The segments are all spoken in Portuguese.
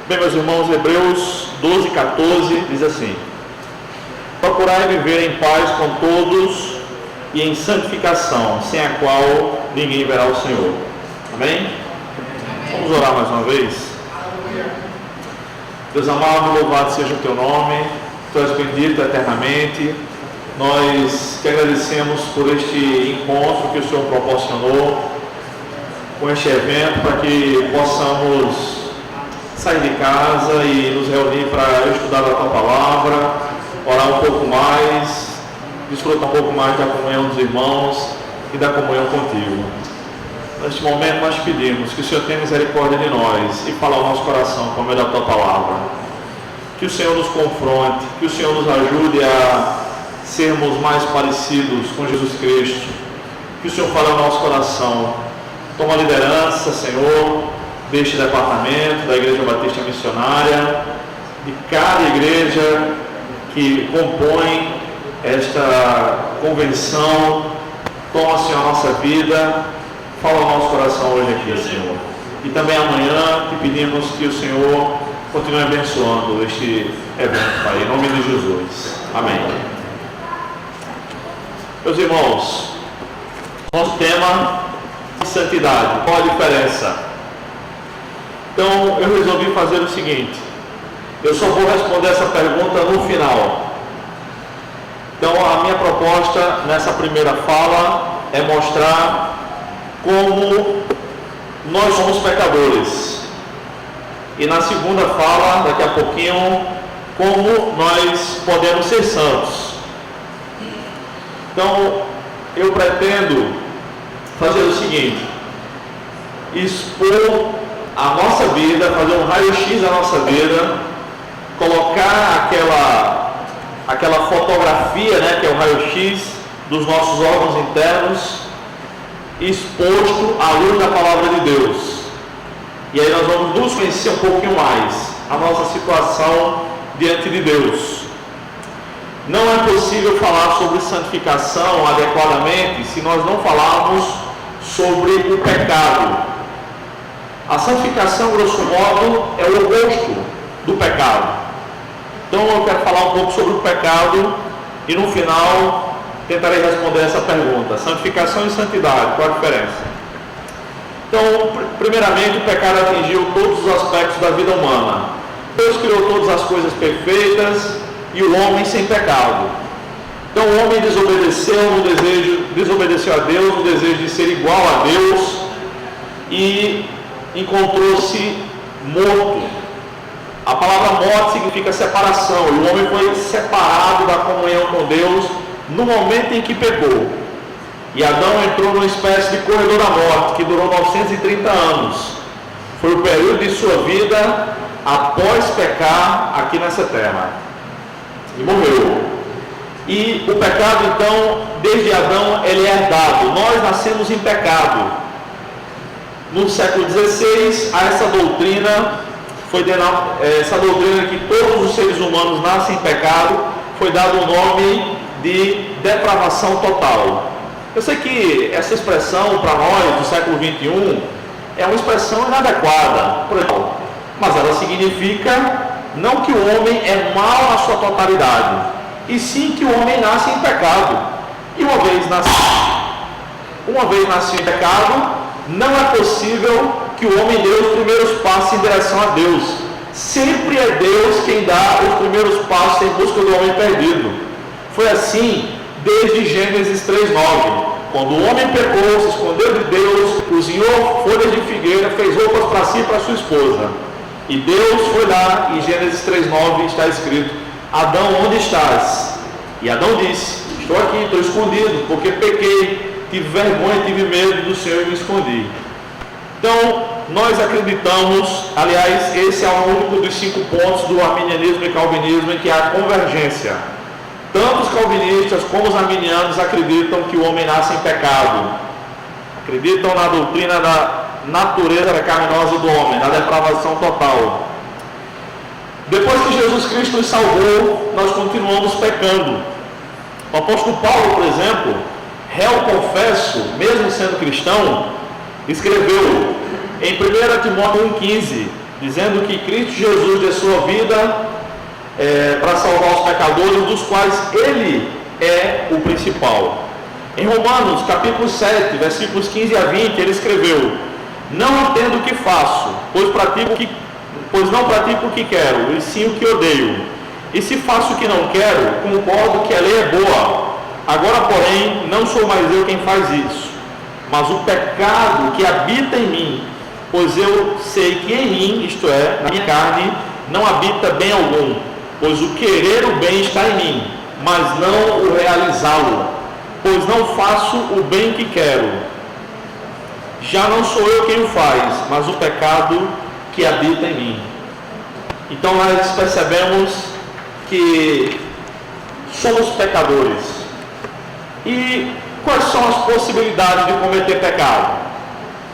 Bem, meus irmãos, Hebreus 12:14 diz assim: procurai viver em paz com todos e em santificação, sem a qual ninguém verá o Senhor. Amém? Vamos orar mais uma vez. Deus amado, louvado seja o teu nome, tu és bendito eternamente. Nós te agradecemos por este encontro que o Senhor proporcionou, com este evento, para que possamos sair de casa e nos reunir para estudar a tua palavra, orar um pouco mais, desfrutar um pouco mais da comunhão dos irmãos e da comunhão contigo. Neste momento nós pedimos que o Senhor tenha misericórdia de nós e fale ao nosso coração por meio da tua palavra. Que o Senhor nos confronte, que o Senhor nos ajude a sermos mais parecidos com Jesus Cristo. Que o Senhor fale ao nosso coração. Toma liderança, Senhor, deste departamento, da Igreja Batista Missionária, de cada igreja que compõe esta convenção. Toma, Senhor, a nossa vida, fala ao nosso coração hoje aqui, Senhor. E também amanhã te pedimos que o Senhor continue abençoando este evento, Pai, em nome de Jesus. Amém. Meus irmãos, nosso tema é santidade. Qual a diferença? Então, eu resolvi fazer o seguinte: eu só vou responder essa pergunta no final. Então, a minha proposta nessa primeira fala é mostrar como nós somos pecadores. E na segunda fala, daqui a pouquinho, como nós podemos ser santos. Então, eu pretendo fazer o seguinte: expor a nossa vida, fazer um raio-x da nossa vida, colocar aquela fotografia, né, que é o raio-x dos nossos órgãos internos, exposto à luz da palavra de Deus. E aí nós vamos nos conhecer um pouquinho mais, a nossa situação diante de Deus. Não é possível falar sobre santificação adequadamente se nós não falarmos sobre o pecado. A santificação, grosso modo, é o oposto do pecado. Então eu quero falar um pouco sobre o pecado e no final tentarei responder essa pergunta: santificação e santidade, qual a diferença? Então, primeiramente, o pecado atingiu todos os aspectos da vida humana. Deus criou todas as coisas perfeitas e o homem sem pecado. Então o homem desobedeceu a Deus no desejo de ser igual a Deus e encontrou-se morto. A palavra morte significa separação, e o homem foi separado da comunhão com Deus no momento em que pecou. E Adão entrou numa espécie de corredor da morte que durou 930 anos. Foi o período de sua vida após pecar aqui nessa terra. E morreu. E o pecado, então, desde Adão, ele é herdado. Nós nascemos em pecado. No século XVI, a essa doutrina que todos os seres humanos nascem em pecado, foi dado o nome de depravação total. Eu sei que essa expressão, para nós, do século XXI, é uma expressão inadequada, mas ela significa não que o homem é mau na sua totalidade, e sim que o homem nasce em pecado. E uma vez nascido em pecado, não é possível que o homem dê os primeiros passos em direção a Deus. Sempre é Deus quem dá os primeiros passos em busca do homem perdido. Foi assim desde Gênesis 3:9. Quando o homem pecou, se escondeu de Deus, cozinhou folhas de figueira, fez roupas para si e para sua esposa. E Deus foi lá, em Gênesis 3:9 está escrito: Adão, onde estás? E Adão disse: estou aqui, estou escondido, porque pequei, tive vergonha, tive medo do Senhor e me escondi. Então, nós acreditamos, aliás, esse é o único dos 5 pontos do arminianismo e calvinismo em que há convergência. Tanto os calvinistas como os arminianos acreditam que o homem nasce em pecado. Acreditam na doutrina da natureza pecaminosa do homem, da depravação total. Depois que Jesus Cristo nos salvou, nós continuamos pecando. O apóstolo Paulo, por exemplo, réu confesso, mesmo sendo cristão, escreveu em 1 Timóteo 1,15: dizendo que Cristo Jesus deu sua vida para salvar os pecadores, dos quais Ele é o principal. Em Romanos capítulo 7, versículos 15 a 20, ele escreveu: não entendo o que faço, pois não pratico o que quero, e sim o que odeio. E se faço o que não quero, concordo que a lei é boa. Agora, porém, não sou mais eu quem faz isso, mas o pecado que habita em mim. Pois eu sei que em mim, isto é, na minha carne, não habita bem algum. Pois o querer o bem está em mim, mas não o realizá-lo. Pois não faço o bem que quero. Já não sou eu quem o faz, mas o pecado que habita em mim. Então nós percebemos que somos pecadores. E quais são as possibilidades de cometer pecado?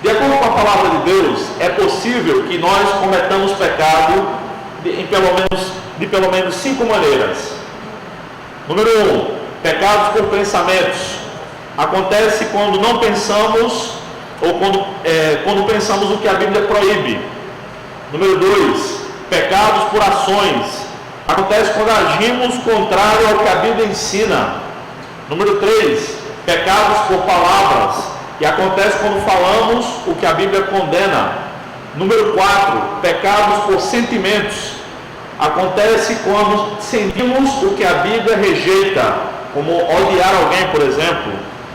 De acordo com a palavra de Deus, é possível que nós cometamos pecado de pelo menos 5 maneiras. Número 1, pecados por pensamentos. Acontece quando não pensamos ou quando pensamos o que a Bíblia proíbe. Número 2, pecados por ações. Acontece quando agimos contrário ao que a Bíblia ensina. Número 3, pecados por palavras. E acontece quando falamos o que a Bíblia condena. Número 4, pecados por sentimentos. Acontece quando sentimos o que a Bíblia rejeita, como odiar alguém, por exemplo.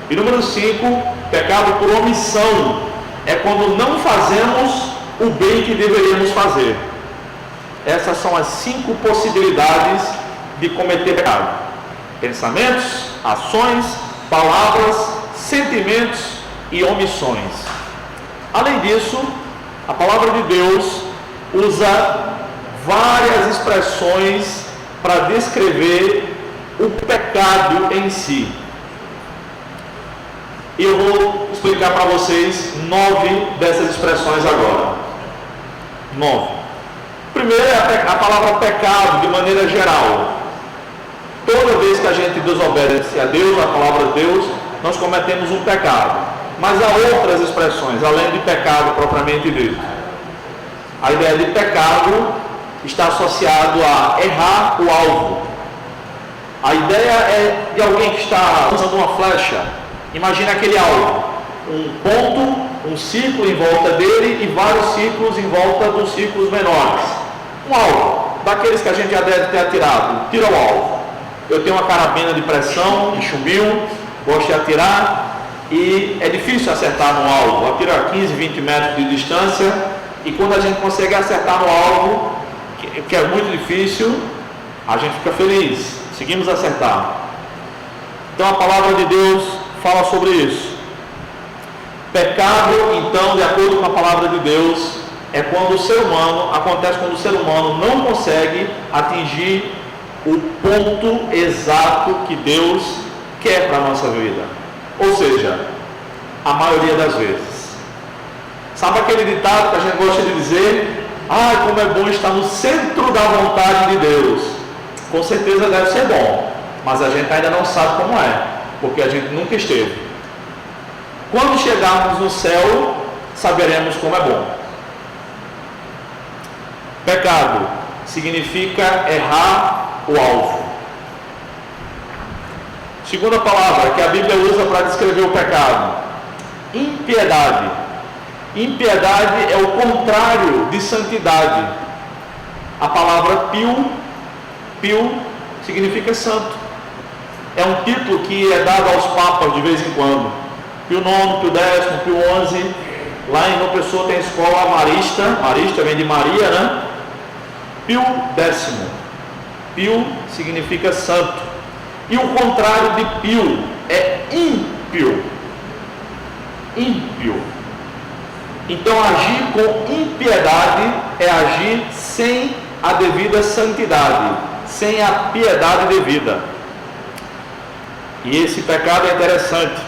E número 5, pecado por omissão. É quando não fazemos o bem que deveríamos fazer. Essas são as 5 possibilidades de cometer pecado: pensamentos, ações, palavras, sentimentos e omissões. Além disso, a palavra de Deus usa várias expressões para descrever o pecado em si. E eu vou explicar para vocês 9 dessas expressões agora. 9. Primeiro é a palavra pecado de maneira geral. Toda vez que a gente desobedece a Deus, a palavra de Deus, nós cometemos um pecado. Mas há outras expressões, além de pecado propriamente dito. A ideia de pecado está associado a errar o alvo. A ideia é de alguém que está lançando uma flecha. Imagina aquele alvo, um ponto, um círculo em volta dele e vários círculos em volta dos círculos menores. Um alvo, daqueles que a gente já deve ter atirado. Tira o alvo. Eu tenho uma carabina de pressão, de chumbinho, gosto de atirar. E é difícil acertar no alvo, atira a 15, 20 metros de distância, e quando a gente consegue acertar no alvo, que é muito difícil, a gente fica feliz, seguimos acertar. Então a palavra de Deus fala sobre isso. Pecado, então, de acordo com a palavra de Deus, acontece quando o ser humano não consegue atingir o ponto exato que Deus quer para a nossa vida. Ou seja, a maioria das vezes. Sabe aquele ditado que a gente gosta de dizer? Como é bom estar no centro da vontade de Deus. Com certeza deve ser bom, mas a gente ainda não sabe como é, porque a gente nunca esteve. Quando chegarmos no céu, saberemos como é bom. Pecado significa errar o alvo. Segunda palavra que a Bíblia usa para descrever o pecado: impiedade. Impiedade é o contrário de santidade. A palavra pio significa santo. É um título que é dado aos papas de vez em quando. Pio IX, Pio X, Pio XI. Lá em João Pessoa tem a escola marista vem de Maria, né? Pio X. Pio significa santo. E o contrário de pio é ímpio. Ímpio. Então agir com impiedade é agir sem a devida santidade, sem a piedade devida. E esse pecado é interessante.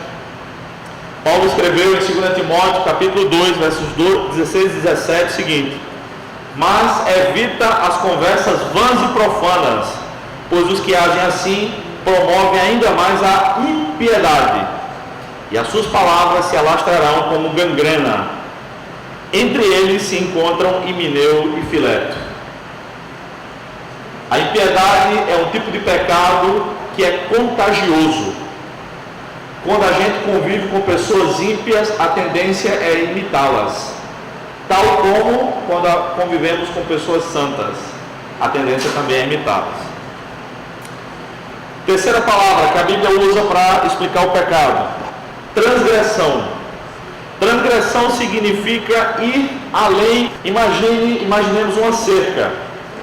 Paulo escreveu em 2 Timóteo capítulo 2, versos 16 e 17 o seguinte: mas evita as conversas vãs e profanas, pois os que agem assim promovem ainda mais a impiedade, e as suas palavras se alastrarão como gangrena. Entre eles se encontram Himeneu e Fileto. A impiedade é um tipo de pecado que é contagioso. Quando a gente convive com pessoas ímpias, a tendência é imitá-las. Tal como quando convivemos com pessoas santas, a tendência também é imitá-las. Terceira palavra que a Bíblia usa para explicar o pecado: transgressão. Transgressão significa ir além. Imaginemos uma cerca,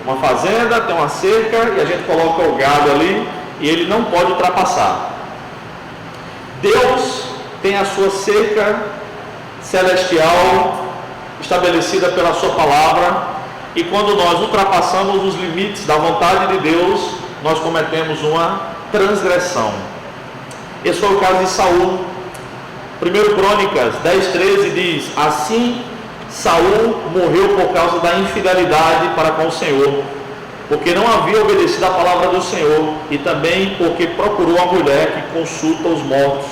uma fazenda, tem uma cerca e a gente coloca o gado ali e ele não pode ultrapassar. Deus tem a sua cerca celestial estabelecida pela sua palavra, e quando nós ultrapassamos os limites da vontade de Deus, nós cometemos uma transgressão. Esse foi o caso de Saul. 1 Crônicas 10:13 diz: assim Saul morreu por causa da infidelidade para com o Senhor, porque não havia obedecido a palavra do Senhor, e também porque procurou a mulher que consulta os mortos.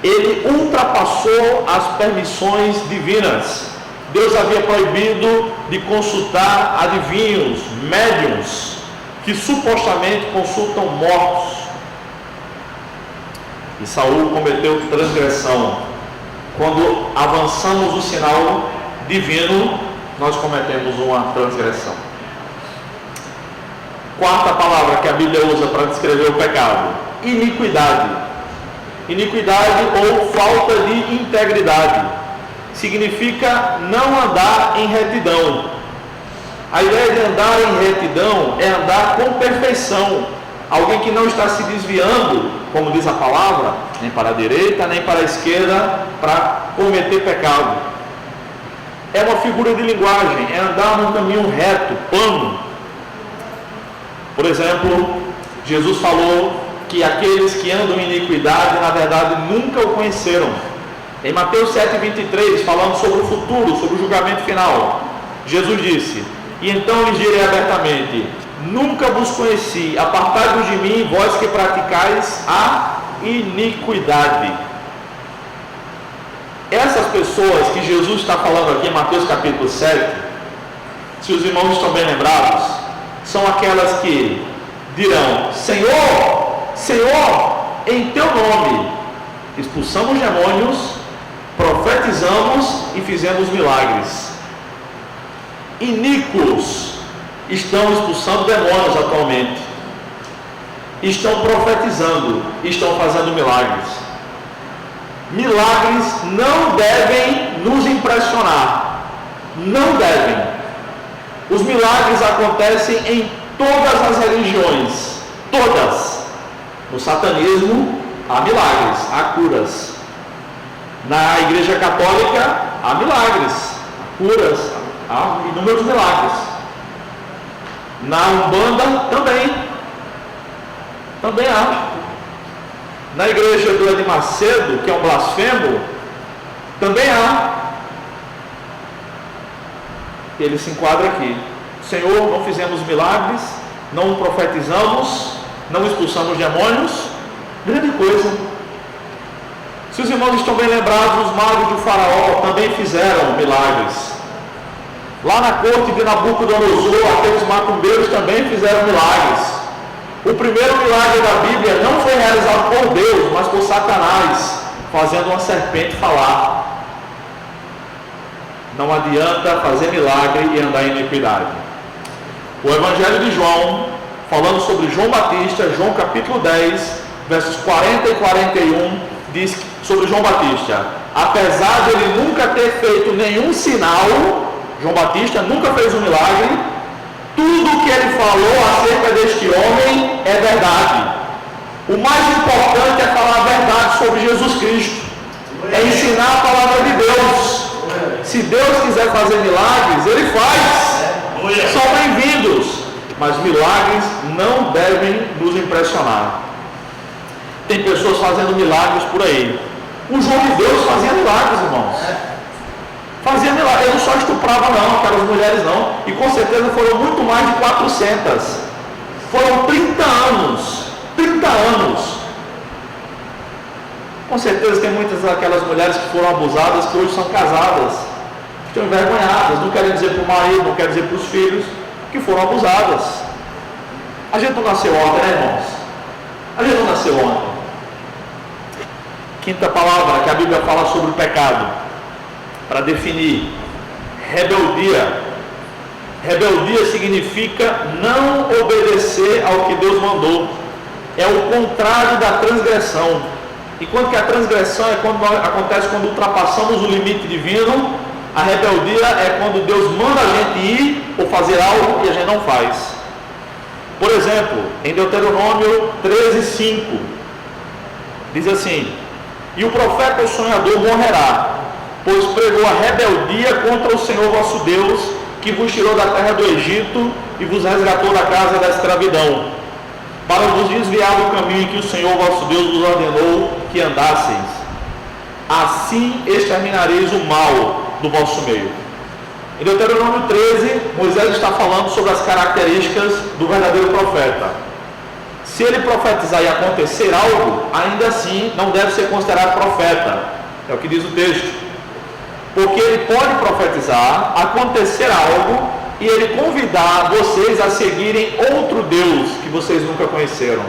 Ele ultrapassou as permissões divinas. Deus havia proibido de consultar adivinhos, médiuns, que supostamente consultam mortos. E Saul cometeu transgressão. Quando avançamos o sinal divino, nós cometemos uma transgressão. Quarta palavra que a Bíblia usa para descrever o pecado: iniquidade. Iniquidade ou falta de integridade significa não andar em retidão. A ideia de andar em retidão é andar com perfeição. Alguém que não está se desviando, como diz a palavra, nem para a direita, nem para a esquerda, para cometer pecado. É uma figura de linguagem, é andar num caminho reto, plano. Por exemplo, Jesus falou que aqueles que andam em iniquidade, na verdade, nunca o conheceram. Em Mateus 7:23, falando sobre o futuro, sobre o julgamento final, Jesus disse: e então lhes direi abertamente: nunca vos conheci, apartai-vos de mim, vós que praticais a iniquidade. Essas pessoas que Jesus está falando aqui em Mateus capítulo 7, se os irmãos estão bem lembrados, são aquelas que dirão: Senhor, Senhor, em teu nome expulsamos demônios, profetizamos e fizemos milagres. Iníquos estão expulsando demônios atualmente, estão profetizando, estão fazendo milagres. Milagres não devem nos impressionar, não devem. Os milagres acontecem em todas as religiões, todas. No satanismo há milagres, há curas. Na Igreja Católica há milagres, há curas, há inúmeros milagres. Na Umbanda também há. Na igreja do Edir Macedo, que é um blasfemo, também há. Ele se enquadra aqui: Senhor, não fizemos milagres, não profetizamos, não expulsamos demônios. Grande coisa. Se os irmãos estão bem lembrados, os magos do faraó também fizeram milagres. Lá na corte de Nabucodonosor, aqueles macumbeiros também fizeram milagres. O primeiro milagre da Bíblia não foi realizado por Deus, mas por Satanás, fazendo uma serpente falar. Não adianta fazer milagre e andar em iniquidade. O Evangelho de João, falando sobre João Batista, João capítulo 10, versos 40 e 41, diz sobre João Batista: apesar de ele nunca ter feito nenhum sinal, João Batista nunca fez um milagre, tudo que ele falou acerca deste homem é verdade. O mais importante é falar a verdade sobre Jesus Cristo, é ensinar a palavra de Deus. Se Deus quiser fazer milagres, Ele faz. São bem-vindos, mas milagres não devem nos impressionar. Tem pessoas fazendo milagres por aí. O João de Deus fazia milagres, irmãos. Fazia milagres. Ele não só estuprava não, aquelas mulheres não. E com certeza foram muito mais de 400. Foram 30 anos. 30 anos. Com certeza tem muitas daquelas mulheres que foram abusadas que hoje são casadas. estão envergonhadas, não querem dizer para o marido, não querem dizer para os filhos que foram abusadas. A gente não nasceu ontem, né, irmãos? A gente não nasceu ontem. Quinta palavra que a Bíblia fala sobre o pecado, para definir: rebeldia. Rebeldia significa não obedecer ao que Deus mandou. É o contrário da transgressão. Enquanto que a transgressão acontece quando ultrapassamos o limite divino, a rebeldia é quando Deus manda a gente ir ou fazer algo e a gente não faz. Por exemplo, em Deuteronômio 13:5, diz assim: e o profeta sonhador morrerá, pois pregou a rebeldia contra o Senhor vosso Deus, que vos tirou da terra do Egito e vos resgatou da casa da escravidão, para vos desviar do caminho que o Senhor vosso Deus vos ordenou que andasseis. Assim exterminareis o mal do vosso meio. Em Deuteronômio 13, Moisés está falando sobre as características do verdadeiro profeta. Se ele profetizar e acontecer algo, ainda assim não deve ser considerado profeta. É o que diz o texto. Porque ele pode profetizar, acontecer algo e ele convidar vocês a seguirem outro Deus que vocês nunca conheceram.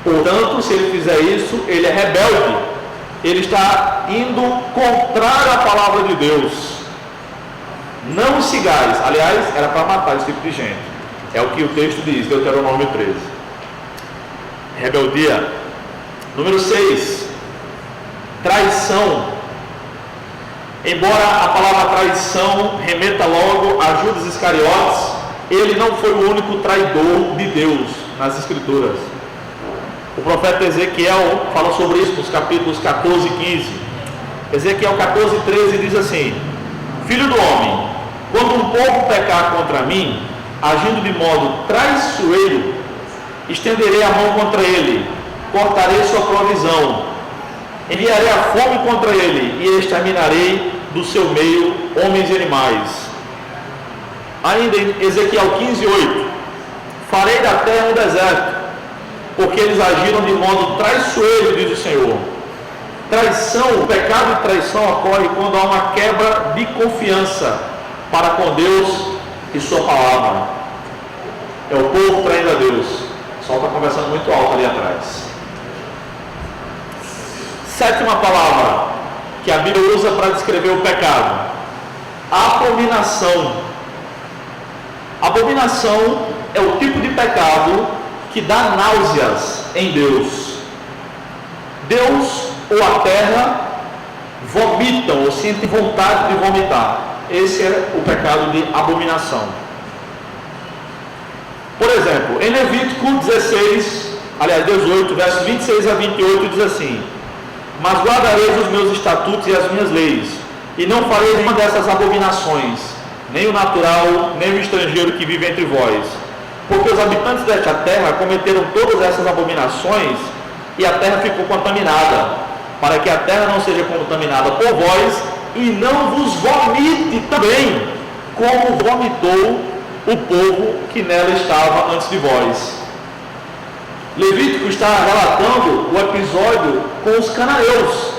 Portanto, se ele fizer isso, ele é rebelde. Ele está indo contrário à palavra de Deus. Não os sigais. Aliás, era para matar esse tipo de gente. É o que o texto diz, Deuteronômio 13. Rebeldia. Número 6. Traição. Embora a palavra traição remeta logo a Judas Iscariotes, ele não foi o único traidor de Deus nas Escrituras. O profeta Ezequiel fala sobre isso nos capítulos 14 e 15. Ezequiel 14:13 diz assim: filho do homem, quando um povo pecar contra mim, agindo de modo traiçoeiro, estenderei a mão contra ele, cortarei sua provisão, enviarei a fome contra ele e exterminarei do seu meio homens e animais. Ainda em Ezequiel 15:8, farei da terra um deserto, porque eles agiram de modo traiçoeiro, diz o Senhor. Traição, o pecado de traição ocorre quando há uma quebra de confiança para com Deus e sua palavra. É o povo traindo a Deus. O sol está conversando muito alto ali atrás. Sétima palavra que a Bíblia usa para descrever o pecado: abominação. Abominação é o tipo de pecado que dá náuseas em Deus. Deus ou a terra vomitam ou sentem vontade de vomitar. Esse é o pecado de abominação. Por exemplo, em Levítico 18, versos 26 a 28, diz assim: mas guardareis os meus estatutos e as minhas leis, e não farei nenhuma dessas abominações, nem o natural, nem o estrangeiro que vive entre vós. Porque os habitantes desta terra cometeram todas essas abominações, e a terra ficou contaminada, para que a terra não seja contaminada por vós, e não vos vomite também, como vomitou o povo que nela estava antes de vós. Levítico está relatando o episódio com os cananeus.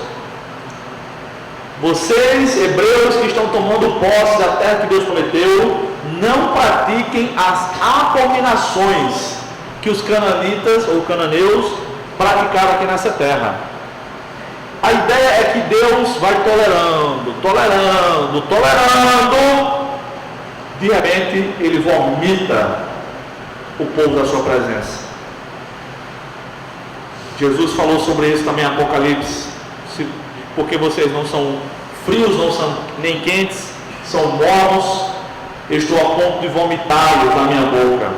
Vocês, hebreus que estão tomando posse da terra que Deus prometeu, não pratiquem as abominações que os cananitas ou cananeus praticaram aqui nessa terra. A ideia é que Deus vai tolerando, de repente ele vomita o povo da sua presença. Jesus falou sobre isso também em Apocalipse: porque vocês não são frios, não são nem quentes, são mornos, eu estou a ponto de vomitá-los na minha boca.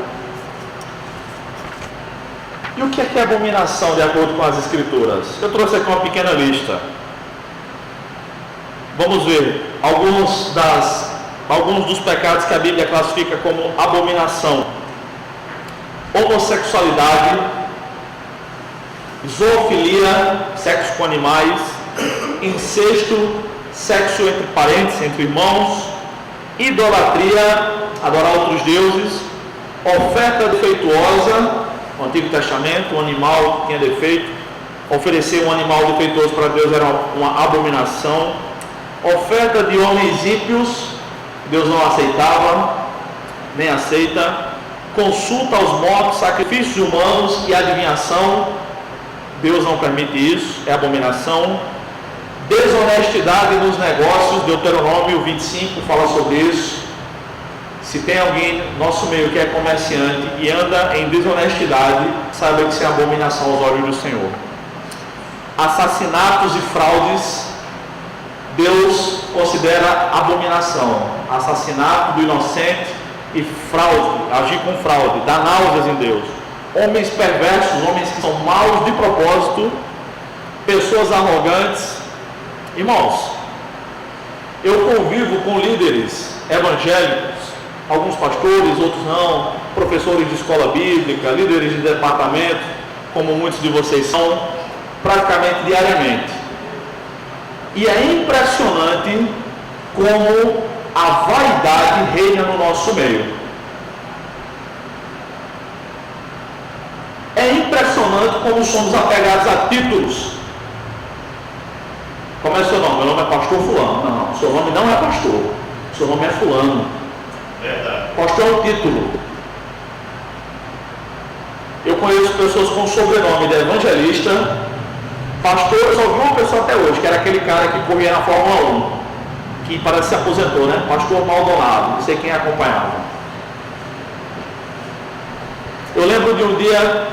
E o que é abominação de acordo com as Escrituras? Eu trouxe aqui uma pequena lista. Vamos ver alguns dos pecados que a Bíblia classifica como abominação: homossexualidade, zoofilia, sexo com animais, incesto, sexo entre parentes, entre irmãos, idolatria, adorar outros deuses, oferta defeituosa. No Antigo Testamento, um animal tinha defeito, oferecer um animal defeituoso para Deus era uma abominação. Oferta de homens ímpios, Deus não aceitava, nem aceita. Consulta aos mortos, sacrifícios humanos e adivinhação, Deus não permite isso, é abominação. Desonestidade nos negócios, Deuteronômio 25 fala sobre isso. Se tem alguém no nosso meio que é comerciante e anda em desonestidade, saiba que isso é abominação aos olhos do Senhor. Assassinatos e fraudes, Deus considera abominação. Assassinato do inocente e fraude, agir com fraude, dá náuseas em Deus. Homens perversos, homens que são maus de propósito, pessoas arrogantes. Irmãos, eu convivo com líderes evangélicos, alguns pastores, outros não, professores de escola bíblica, líderes de departamento, como muitos de vocês são, praticamente diariamente. E é impressionante como a vaidade reina no nosso meio. É impressionante como somos apegados a títulos. Como é seu nome? Meu nome é pastor fulano. Não, seu nome não é pastor. Seu nome é fulano. Verdade. Pastor é um título. Eu conheço pessoas com o sobrenome de evangelista. Pastor, eu só vi uma pessoa até hoje, que era aquele cara que corria na Fórmula 1, que parece que se aposentou, né? Pastor Maldonado, não sei quem acompanhava. Eu lembro de um dia,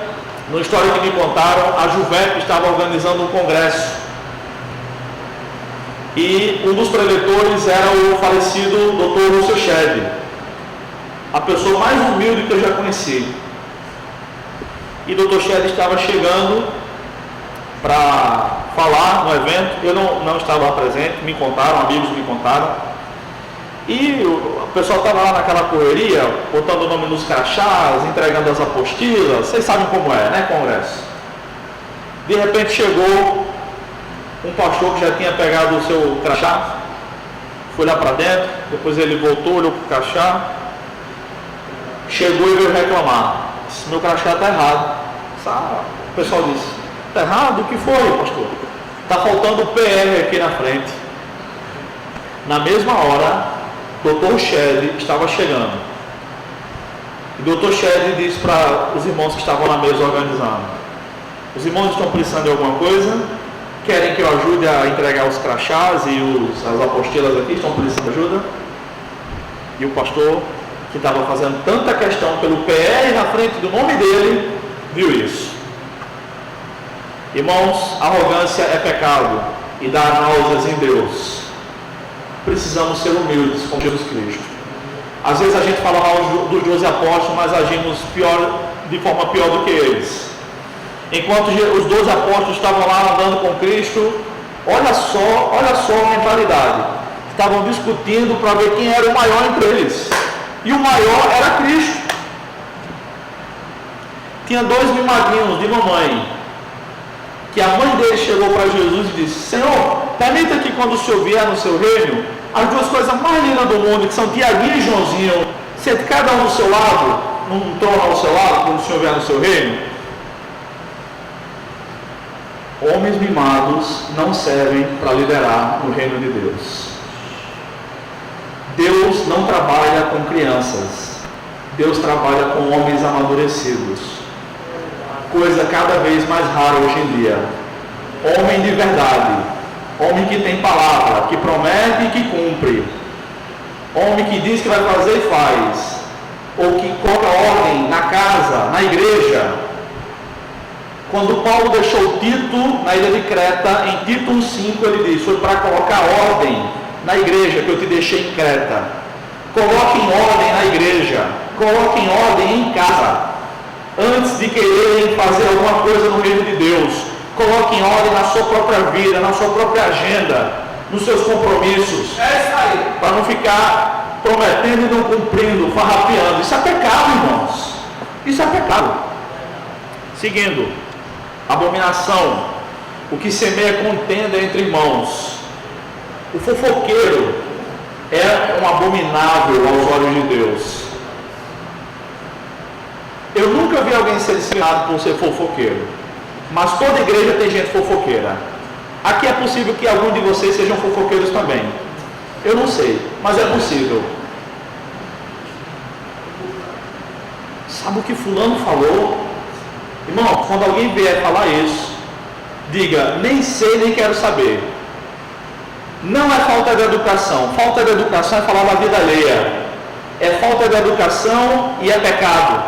numa história que me contaram, a Juvep estava organizando um congresso. E um dos preletores era o falecido Dr. Lúcio Shedd, a pessoa mais humilde que eu já conheci. E Dr. Shedd estava chegando para falar no evento. Eu não estava presente, me contaram, amigos me contaram. E o pessoal estava lá naquela correria, botando o nome nos crachás, entregando as apostilas. Vocês sabem como é, né, congresso? De repente chegou um pastor que já tinha pegado o seu crachá, foi lá para dentro, depois ele voltou, olhou para o crachá, chegou e veio reclamar. Disse: meu crachá está errado. O pessoal disse: está errado? O que foi, pastor? Está faltando o PR aqui na frente. Na mesma hora, Dr. Shedd estava chegando. E Dr. Shedd disse para os irmãos que estavam na mesa organizando: os irmãos estão precisando de alguma coisa? Querem que eu ajude a entregar os crachás e as apostilas aqui? Estão precisando de ajuda? E o pastor, que estava fazendo tanta questão pelo PR na frente do nome dele, viu isso. Irmãos, arrogância é pecado e dá náuseas em Deus. Precisamos ser humildes com Jesus Cristo. Às vezes a gente fala mal dos 12 apóstolos, mas agimos de forma pior do que eles. Enquanto os 12 apóstolos estavam lá andando com Cristo, olha só a mentalidade. Estavam discutindo para ver quem era o maior entre eles. E o maior era Cristo. Tinha 2 mimadinhos de mamãe, que a mãe dele chegou para Jesus e disse: Senhor, permita que quando o Senhor vier no seu reino, as 2 coisas mais lindas do mundo, que são Tiaguinho e Joãozinho, sente cada um do seu lado, num trono ao seu lado, quando o Senhor vier no seu reino. Homens mimados não servem para liderar no reino de Deus. Deus não trabalha com crianças. Deus trabalha com homens amadurecidos. Coisa cada vez mais rara hoje em dia. Homem de verdade. Homem que tem palavra, que promete e que cumpre. Homem que diz que vai fazer e faz. Ou que coloca ordem na casa, na igreja. Quando Paulo deixou Tito na ilha de Creta, em Tito 1,5 ele diz: foi para colocar ordem na igreja que eu te deixei em Creta. Coloque em ordem na igreja, coloque em ordem em casa, antes de quererem fazer alguma coisa no reino de Deus. Coloque em ordem na sua própria vida, na sua própria agenda, nos seus compromissos. É isso aí. Para não ficar prometendo e não cumprindo, farrapeando. Isso é pecado, irmãos. Isso é pecado. Seguindo. Abominação, o que semeia contenda entre irmãos. O fofoqueiro é um abominável aos olhos de Deus. Eu nunca vi alguém ser disciplinado por ser fofoqueiro, mas toda igreja tem gente fofoqueira. Aqui é possível que algum de vocês sejam fofoqueiros também. Eu não sei, mas é possível. Sabe o que fulano falou? Irmão, quando alguém vier falar isso, diga, nem sei, nem quero saber. Não é falta de educação. Falta de educação é falar da vida alheia. É falta de educação e é pecado.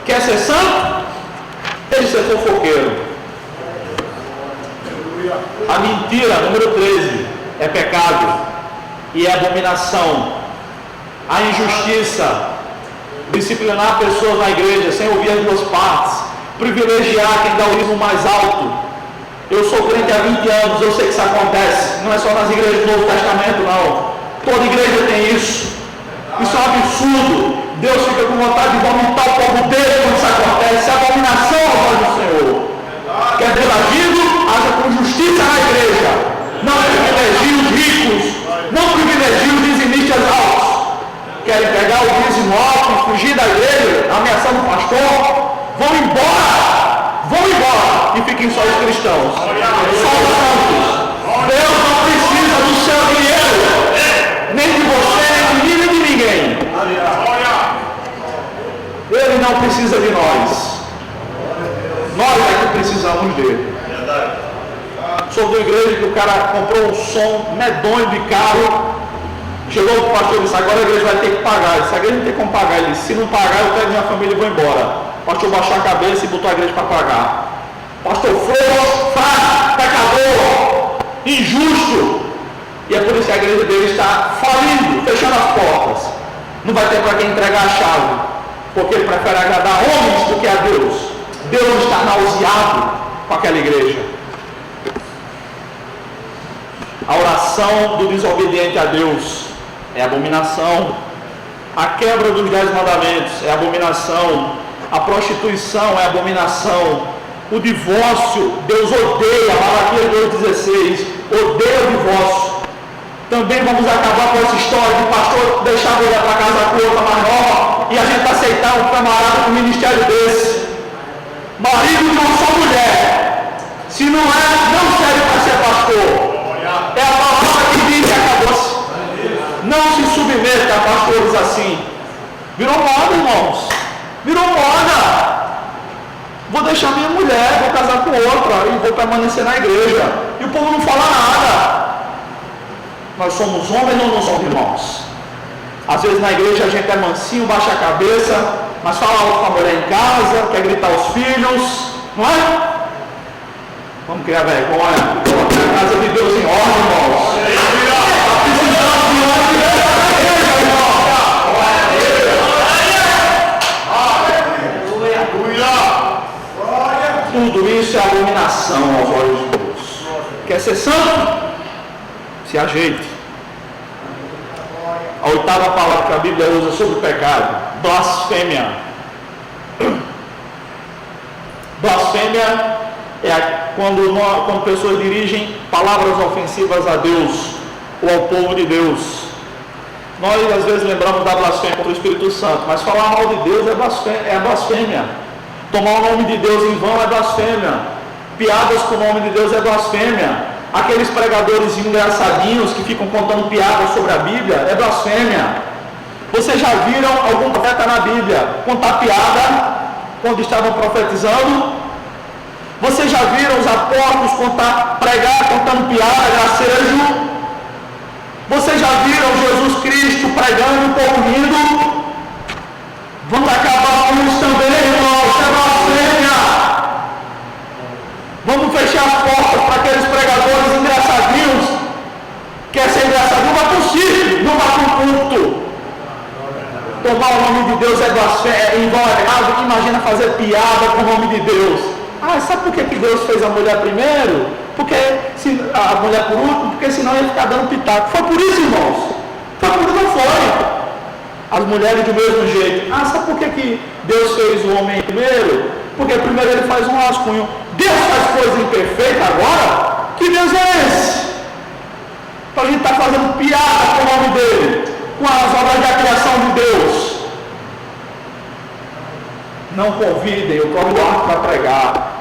Quer ser santo? Tem que ser fofoqueiro. A mentira, número 13, é pecado e é abominação. A injustiça, disciplinar pessoas na igreja sem ouvir as duas partes, privilegiar quem dá o ritmo mais alto. Eu sou crente há 20 anos, eu sei que isso acontece. Não é só nas igrejas do Novo Testamento, não. Toda igreja tem isso. Isso é um absurdo. Deus fica com vontade de vomitar o povo dele quando isso acontece. É abominação ao voz do Senhor. Quer Deus agindo, haja com justiça na igreja. Não privilegie os ricos, não privilegie os dizimistas altos. Querem pegar o dízimo alto e fugir da igreja, ameaçando o pastor? Vão embora e fiquem só os cristãos, só os santos. Deus não precisa do seu dinheiro, nem de você, nem de ninguém. Ele não precisa de nós. Nós é que precisamos dele. Sou da igreja que o cara comprou um som medonho de carro. Chegou o pastor e disse, agora a igreja vai ter que pagar. Ele disse, a igreja não tem como pagar. Ele disse, se não pagar, eu pego minha família e vou embora. O pastor baixou a cabeça e botou a igreja para pagar. Pastor foi fraco, pecador, injusto. E é por isso que a igreja dele está falindo, fechando as portas. Não vai ter para quem entregar a chave, porque ele prefere agradar homens do que a Deus. Deus está nauseado com aquela igreja. A oração do desobediente a Deus é abominação. A quebra dos 10 mandamentos é abominação. A prostituição é abominação. O divórcio, Deus odeia. Malaquias 2,16, odeia o divórcio. Também vamos acabar com essa história de pastor deixar a mulher para casa com outra mais nova e a gente aceitar um camarada com um ministério desse. Marido de uma só mulher, se não serve para ser pastor. É a palavra que diz que acabou-se. Não se submeta a pastores assim. Virou moda, irmãos. Virou moda. Vou deixar minha mulher, vou casar com outra e vou permanecer na igreja. E o povo não fala nada. Nós somos homens ou não somos, irmãos? Às vezes na igreja a gente é mansinho, baixa a cabeça, mas fala alto com a mulher em casa, quer gritar aos filhos, não é? Vamos criar vergonha, colocar a casa de Deus em ordem, irmãos. Está precisando de ordem nessa igreja, irmão. Tudo isso é abominação aos olhos de Deus. Quer ser santo? Se ajeite. A 8ª palavra que a Bíblia usa sobre o pecado, blasfêmia. Blasfêmia é quando pessoas dirigem palavras ofensivas a Deus ou ao povo de Deus. Nós às vezes lembramos da blasfêmia contra o Espírito Santo, mas falar mal de Deus é blasfêmia. Tomar o nome de Deus em vão é blasfêmia. Piadas com o nome de Deus é blasfêmia. Aqueles pregadores engraçadinhos que ficam contando piadas sobre a Bíblia é blasfêmia. Vocês já viram algum profeta na Bíblia contar piada quando estavam profetizando? Vocês já viram os apóstolos pregar contando piada, gracejo? Vocês já viram Jesus Cristo pregando e o povo rindo? Vamos acabar com isso também, irmãos. Isso é blasfêmia. Vamos fechar as portas para aqueles pregadores engraçadinhos. Quer ser engraçadinho? Vá para o circo, não vá para o culto. Tomar o nome de Deus é blasfêmia, em vão é errado. Imagina fazer piada com o nome de Deus. Sabe por que Deus fez a mulher primeiro? Porque a mulher por último? Porque senão ia ficar dando pitaco. Foi por isso, irmãos. Foi por isso, não foi. As mulheres do mesmo jeito. Sabe por que Deus fez o homem primeiro? Porque primeiro ele faz um rascunho. Deus faz coisa imperfeita agora? Que Deus é esse? Então a gente está fazendo piada com o nome dele, com as obras da criação de Deus. Não convidem o Eduardo para pregar,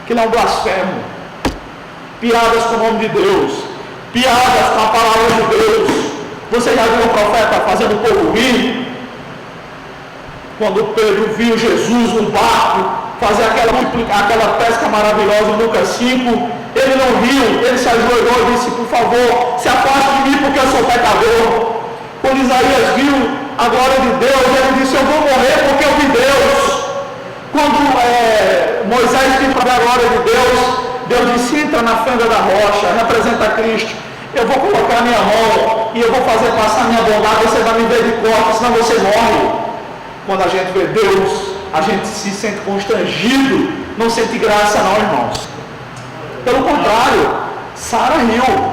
que ele é um blasfemo. piadas com o nome de Deus, piadas com a palavra de Deus. Você já viu o profeta fazendo o povo rir? Quando Pedro viu Jesus no barco fazer aquela pesca maravilhosa em Lucas 5, ele não riu, ele se ajoelhou e disse: por favor, se afaste de mim porque eu sou pecador. Quando Isaías viu a glória de Deus, ele disse: eu vou morrer porque eu vi Deus. Quando Moisés viu a glória de Deus, Deus disse: entra na fenda da rocha, representa Cristo. Eu vou colocar minha mão e eu vou fazer passar minha bondade, você vai me ver de costas, senão você morre. Quando a gente vê Deus, a gente se sente constrangido, não sente graça não, irmãos. Pelo contrário, Sara riu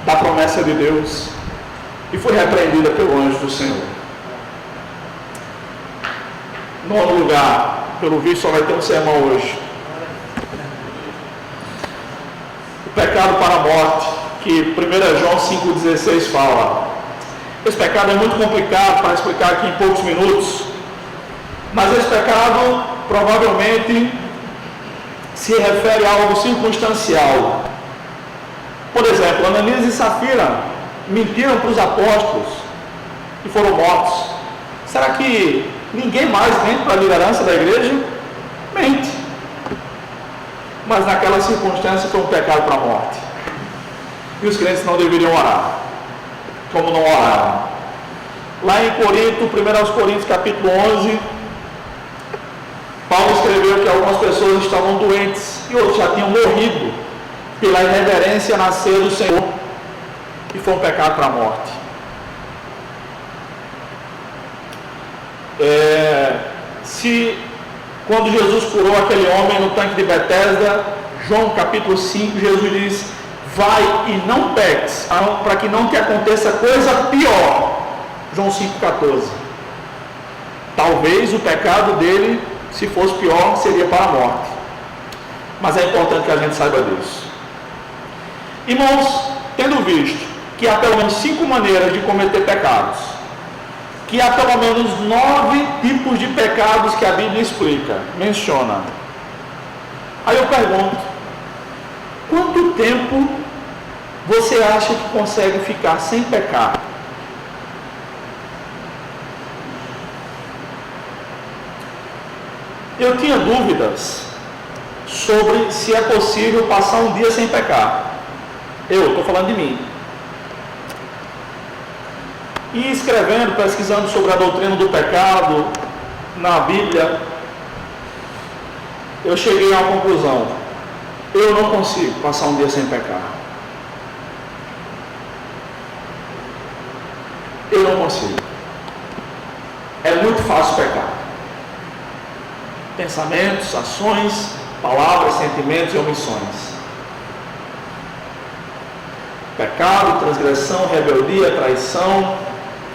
da promessa de Deus e foi repreendida pelo anjo do Senhor. Nono lugar, pelo visto só vai ter um sermão hoje. O pecado para a morte, que 1 João 5,16 fala. Esse pecado é muito complicado para explicar aqui em poucos minutos, mas esse pecado provavelmente se refere a algo circunstancial. Por exemplo, Ananias e Safira mentiram para os apóstolos e foram mortos. Será que ninguém mais mente para a liderança da igreja? Mente. Mas naquela circunstância foi um pecado para a morte. E os crentes não deveriam orar, como não oraram. Lá em Corinto, 1 Coríntios capítulo 11, Paulo escreveu que algumas pessoas estavam doentes e outros já tinham morrido pela irreverência na ceia do Senhor, e foi um pecado para a morte. Quando Jesus curou aquele homem no tanque de Betesda, João capítulo 5, Jesus diz: vai e não peques, para que não te aconteça coisa pior. João 5,14. Talvez o pecado dele, se fosse pior, seria para a morte. Mas é importante que a gente saiba disso. Irmãos, tendo visto que há pelo menos 5 maneiras de cometer pecados, que há pelo menos 9 tipos de pecados que a Bíblia explica, menciona. Aí eu pergunto: quanto tempo você acha que consegue ficar sem pecar? Eu tinha dúvidas sobre se é possível passar um dia sem pecar. Eu estou falando de mim. E escrevendo, pesquisando sobre a doutrina do pecado na Bíblia, eu cheguei a uma conclusão: eu não consigo passar um dia sem pecar. Eu não consigo. É muito fácil pecar. Pensamentos, ações, palavras, sentimentos e omissões. Pecado, transgressão, rebeldia, traição,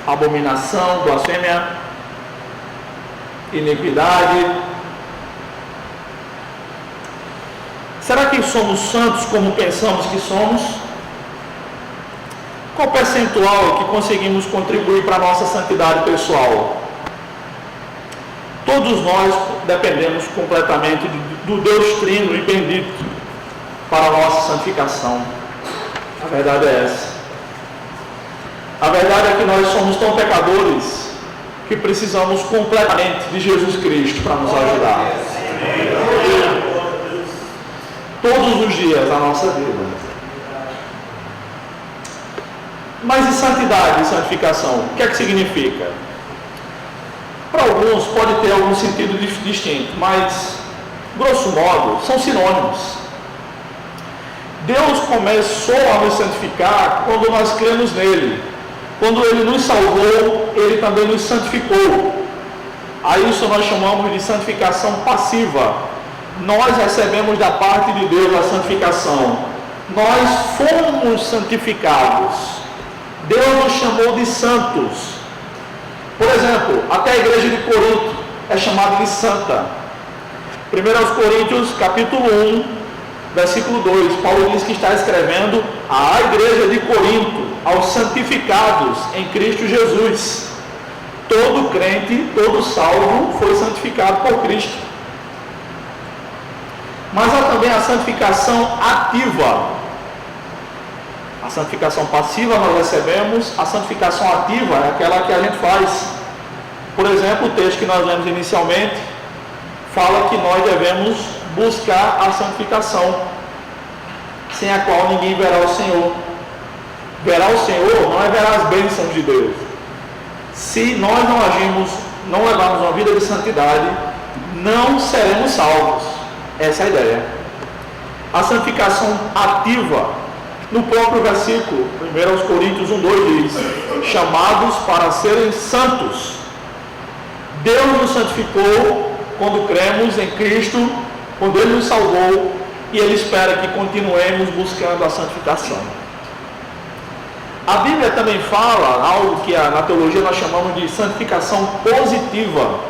abominação, blasfêmia, iniquidade. Será que somos santos como pensamos que somos? Qual percentual que conseguimos contribuir para a nossa santidade pessoal? Todos nós dependemos completamente do Deus Trino e bendito para a nossa santificação. A verdade é essa. A verdade é que nós somos tão pecadores que precisamos completamente de Jesus Cristo para nos ajudar. Todos os dias da nossa vida. Mas e santidade e santificação? O que é que significa? Para alguns pode ter algum sentido distinto, mas, grosso modo, são sinônimos. Deus começou a nos santificar quando nós cremos nele. Quando ele nos salvou, ele também nos santificou. A isso nós chamamos de santificação passiva. Nós recebemos da parte de Deus a santificação. Nós fomos santificados. Deus nos chamou de santos. Por exemplo, até a igreja de Corinto é chamada de santa. 1 Coríntios capítulo 1, versículo 2, Paulo diz que está escrevendo à igreja de Corinto, aos santificados em Cristo Jesus. Todo crente, todo salvo foi santificado por Cristo. Mas há também a santificação ativa. A santificação passiva nós recebemos, a santificação ativa é aquela que a gente faz. Por exemplo, o texto que nós lemos inicialmente fala que nós devemos buscar a santificação, sem a qual ninguém verá o Senhor. Verá o Senhor não é verá as bênçãos de Deus. Se nós não agimos, não levarmos uma vida de santidade, não seremos salvos. Essa é a ideia. A santificação ativa, no próprio versículo 1 Coríntios 1:2 diz: chamados para serem santos. Deus nos santificou quando cremos em Cristo, quando Ele nos salvou, e Ele espera que continuemos buscando a santificação. A Bíblia também fala algo que na teologia nós chamamos de santificação positiva.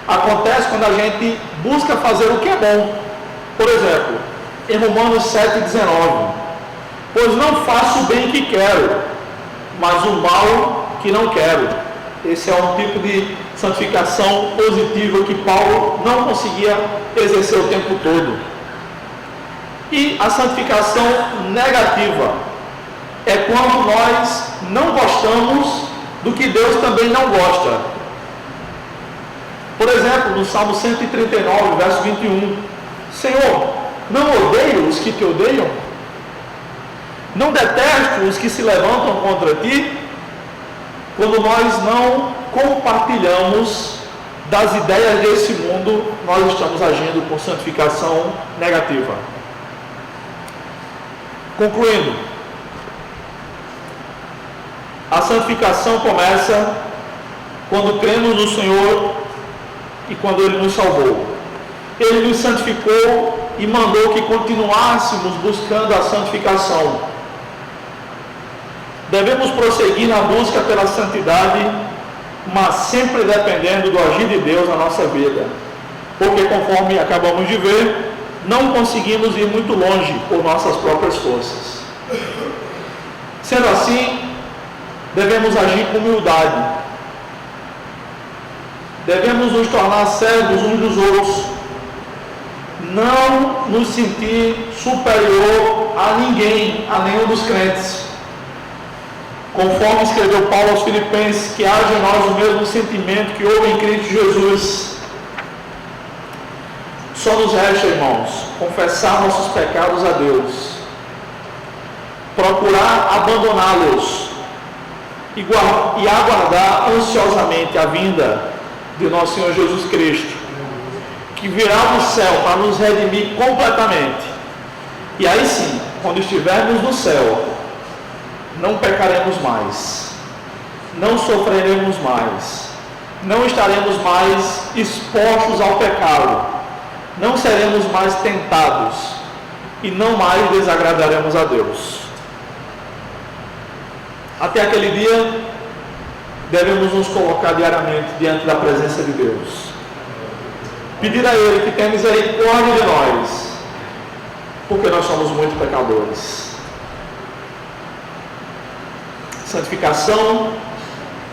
Acontece quando a gente busca fazer o que é bom. Por exemplo, em Romanos 7:19, pois não faço o bem que quero, mas o mal que não quero. Esse é um tipo de santificação positiva que Paulo não conseguia exercer o tempo todo. E a santificação negativa é quando nós não gostamos do que Deus também não gosta. Por exemplo, no Salmo 139, verso 21, Senhor, não odeio os que te odeiam? Não detesto os que se levantam contra ti? Quando nós não compartilhamos das ideias desse mundo, nós estamos agindo com santificação negativa. Concluindo, a santificação começa quando cremos no Senhor e quando Ele nos salvou. Ele nos santificou e mandou que continuássemos buscando a santificação. Devemos prosseguir na busca pela santidade, mas sempre dependendo do agir de Deus na nossa vida. Porque, conforme acabamos de ver, não conseguimos ir muito longe por nossas próprias forças. Sendo assim, devemos agir com humildade. Devemos nos tornar servos uns dos outros. Não nos sentir superior a ninguém, a nenhum dos crentes. Conforme escreveu Paulo aos Filipenses, que haja em nós o mesmo sentimento que houve em Cristo Jesus. Só nos resta, irmãos, confessar nossos pecados a Deus, procurar abandoná-los e aguardar ansiosamente a vinda de nosso Senhor Jesus Cristo, que virá do céu para nos redimir completamente. E aí sim, quando estivermos no céu, não pecaremos mais, não sofreremos mais, não estaremos mais expostos ao pecado, não seremos mais tentados e não mais desagradaremos a Deus. Até aquele dia, devemos nos colocar diariamente diante da presença de Deus, pedir a Ele que tenha misericórdia de nós, porque nós somos muito pecadores. Santificação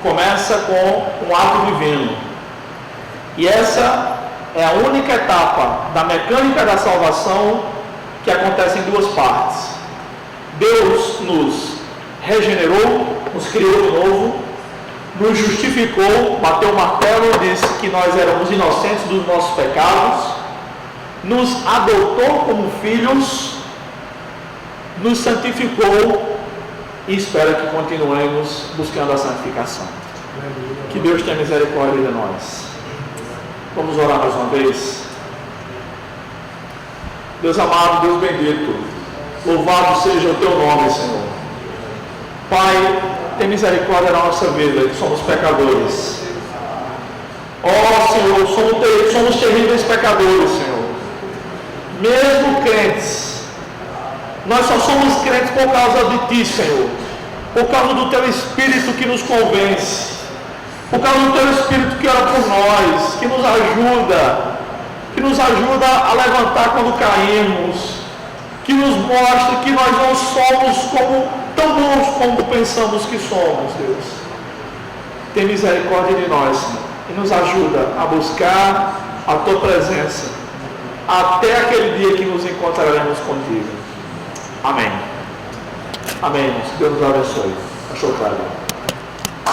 começa com um ato divino, e essa é a única etapa da mecânica da salvação que acontece em duas partes. Deus nos regenerou, nos criou de novo, nos justificou, bateu o martelo, disse que nós éramos inocentes dos nossos pecados, nos adotou como filhos, nos santificou e espera que continuemos buscando a santificação. Que Deus tenha misericórdia de nós. Vamos orar mais uma vez. Deus amado, Deus bendito, louvado seja o Teu nome, Senhor. Pai, tem misericórdia na nossa vida, que somos pecadores. Ó Senhor, somos terríveis pecadores, Senhor. Mesmo crentes, nós só somos crentes por causa de Ti, Senhor. Por causa do Teu Espírito que nos convence. Por causa do Teu Espírito que ora por nós, que nos ajuda a levantar quando caímos, que nos mostra que nós não somos tão bons como pensamos que somos, Deus. Tem misericórdia de nós, Senhor, e nos ajuda a buscar a Tua presença até aquele dia que nos encontraremos contigo. Amém. Amém, irmãos. Que Deus nos abençoe. Achou claro?